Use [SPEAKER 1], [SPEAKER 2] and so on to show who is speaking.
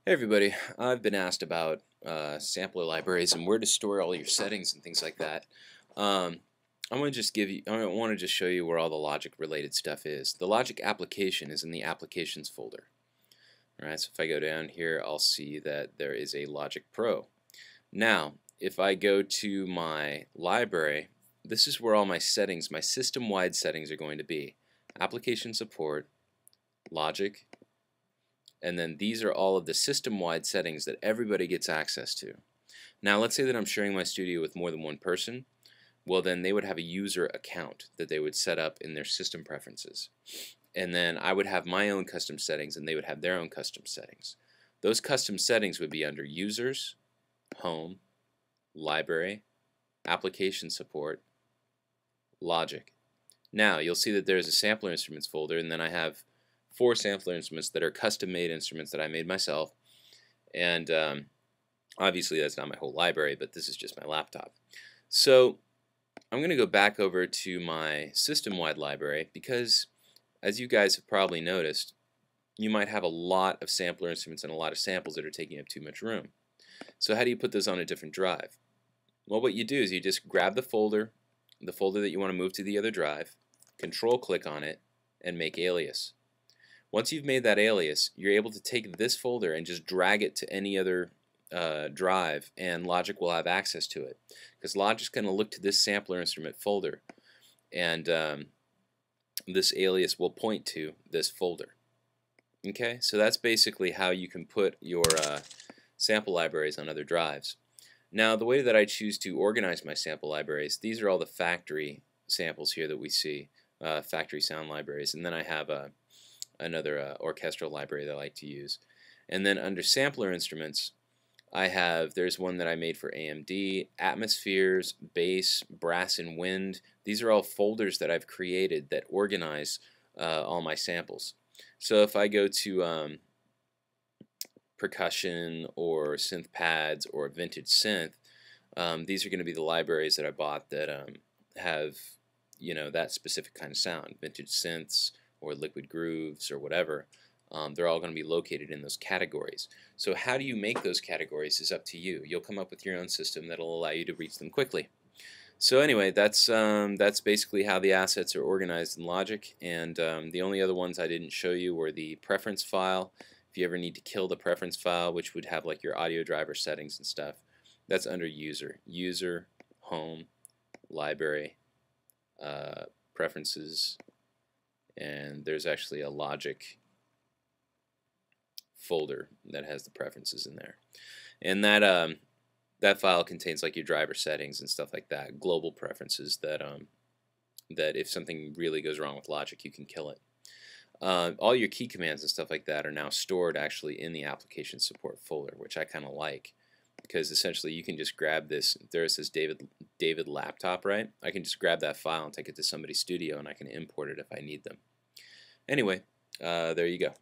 [SPEAKER 1] Hey everybody, I've been asked about sampler libraries and where to store all your settings and things like that. Um, I want to just show you where all the logic related stuff is. The logic application is in the applications folder. Alright, so if I go down here, I'll see that there is a Logic Pro. Now, if I go to my library, this is where all my settings, my system-wide settings are going to be. Application support, logic, and then these are all of the system-wide settings that everybody gets access to. Now let's say that I'm sharing my studio with more than one person. Well, then they would have a user account that they would set up in their system preferences. And then I would have my own custom settings and they would have their own custom settings. Those custom settings would be under Users, Home, Library, Application Support, Logic. Now you'll see that there's a sampler instruments folder, and then I have 4 sampler instruments that are custom made instruments that I made myself. And obviously that's not my whole library, but this is just my laptop. So I'm going to go back over to my system-wide library because, as you guys have probably noticed, you might have a lot of sampler instruments and a lot of samples that are taking up too much room. So how do you put those on a different drive? Well, what you do is you just grab the folder that you want to move to the other drive, control-click on it, and make alias. Once you've made that alias, you're able to take this folder and just drag it to any other drive, and Logic will have access to it. Because Logic's going to look to this sampler instrument folder, and this alias will point to this folder. Okay, so that's basically how you can put your sample libraries on other drives. Now, the way that I choose to organize my sample libraries, these are all the factory samples here that we see, factory sound libraries, and then I have another orchestral library that I like to use. And then under sampler instruments, there's one that I made for AMD, atmospheres, bass, brass, and wind. These are all folders that I've created that organize all my samples. So if I go to percussion or synth pads or vintage synth, these are going to be the libraries that I bought that have that specific kind of sound, vintage synths or liquid grooves or whatever. They're all going to be located in those categories. So how do you make those categories is up to you. You'll come up with your own system that'll allow you to reach them quickly. So anyway, that's basically how the assets are organized in Logic, and the only other ones I didn't show you were the preference file. If you ever need to kill the preference file, which would have like your audio driver settings and stuff, that's under User, Home, Library, Preferences, and there's actually a Logic folder that has the preferences in there. And that file contains like your driver settings and stuff like that, global preferences that if something really goes wrong with Logic, you can kill it. All your key commands and stuff like that are now stored actually in the application support folder, which I kind of like, because essentially you can just grab this. There it says David laptop, right? I can just grab that file and take it to somebody's studio, and I can import it if I need them. Anyway, there you go.